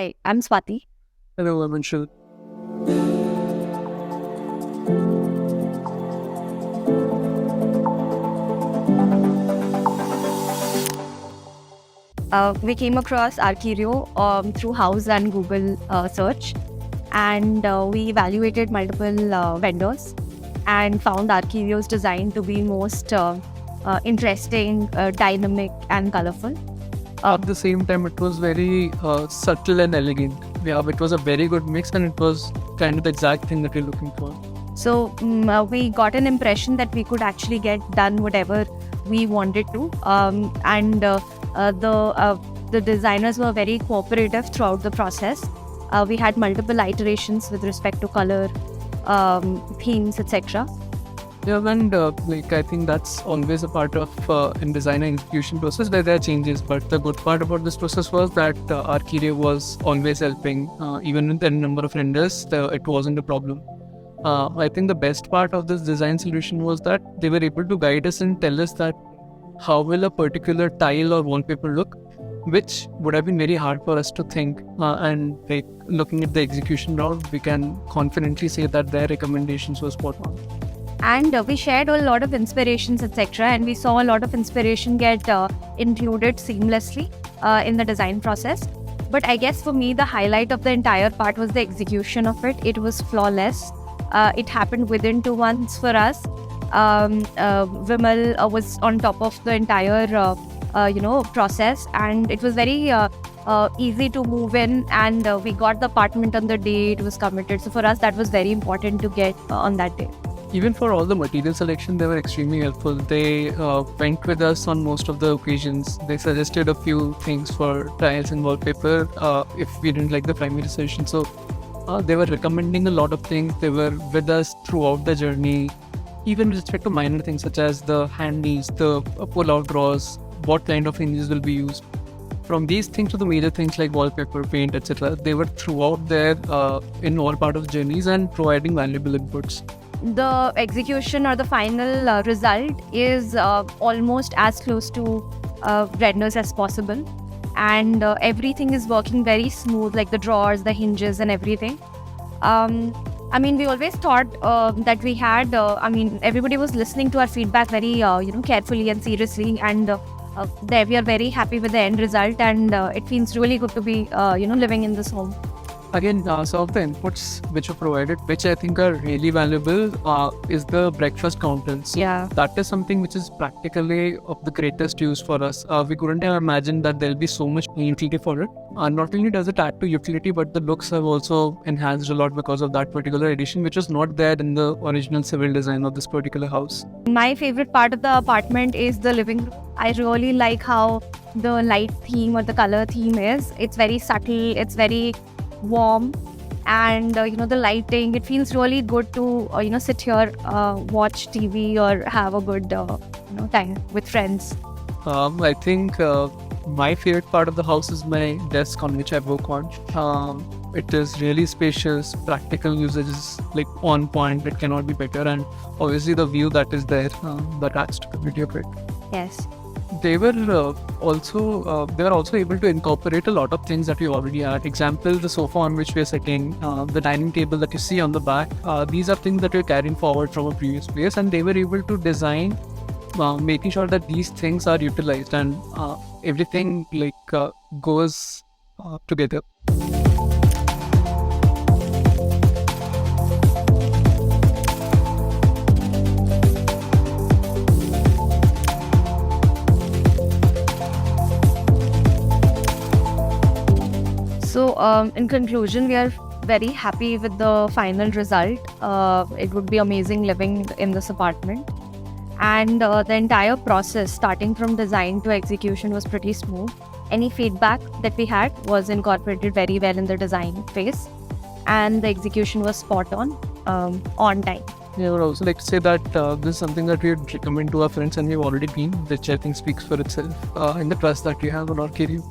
Hi, I'm Swati. Hello, I'm Anshul. We came across Archierio through House and Google search, and we evaluated multiple vendors and found Archierio's design to be most interesting, dynamic, and colorful. At the same time, it was very subtle and elegant. Yeah, it was a very good mix, and it was kind of the exact thing that we're looking for. So we got an impression that we could actually get done whatever we wanted to, and the designers were very cooperative throughout the process. We had multiple iterations with respect to color, themes, etc. Yeah, and I think that's always a part of in design and execution process where there are changes. But the good part about this process was that Archierio was always helping, even with the number of renders, it wasn't a problem. I think the best part of this design solution was that they were able to guide us and tell us that how will a particular tile or wallpaper look, which would have been very hard for us to think. And looking at the execution route, we can confidently say that their recommendations were spot on. And we shared a lot of inspirations, etc. And we saw a lot of inspiration get included seamlessly in the design process. But I guess for me, the highlight of the entire part was the execution of it. It was flawless. It happened within 2 months for us. Vimal was on top of the entire, process, and it was very easy to move in. And we got the apartment on the day it was committed. So for us, that was very important to get on that day. Even for all the material selection, they were extremely helpful. They went with us on most of the occasions. They suggested a few things for tiles and wallpaper if we didn't like the primary solution. So they were recommending a lot of things. They were with us throughout the journey, even with respect to minor things such as the handies, the pull-out drawers, what kind of hinges will be used. From these things to the major things like wallpaper, paint, etc., they were throughout there in all part of the journeys and providing valuable inputs. The execution or the final result is almost as close to renders as possible, and everything is working very smooth, like the drawers, the hinges, and everything. We always thought that we had. Everybody was listening to our feedback very, carefully and seriously, and we are very happy with the end result, and it feels really good to be, living in this home. Again, some of the inputs which are provided, which I think are really valuable, is the breakfast counters. Yeah. That is something which is practically of the greatest use for us. We couldn't have imagined that there'll be so much utility for it. Not only does it add to utility, but the looks have also enhanced a lot because of that particular addition, which was not there in the original civil design of this particular house. My favorite part of the apartment is the living room. I really like how the light theme or the color theme is. It's very subtle, it's very warm, and the lighting, it feels really good to sit here, watch TV, or have a good time with friends. I think my favorite part of the house is my desk on which I work on. It is really spacious, practical usage is like on point, it cannot be better, and obviously the view that is there that adds to the beauty of it. Yes. They were also able to incorporate a lot of things that we already had. Example, the sofa on which we are sitting, the dining table that you see on the back. These are things that we're carrying forward from a previous place, and they were able to design, making sure that these things are utilized and everything goes together. So, in conclusion, we are very happy with the final result. It would be amazing living in this apartment. And the entire process, starting from design to execution, was pretty smooth. Any feedback that we had was incorporated very well in the design phase. And the execution was spot on time. Yeah, I would also like to say that this is something that we would recommend to our friends, and we've already been, which I think speaks for itself in the trust that we have on Archierio.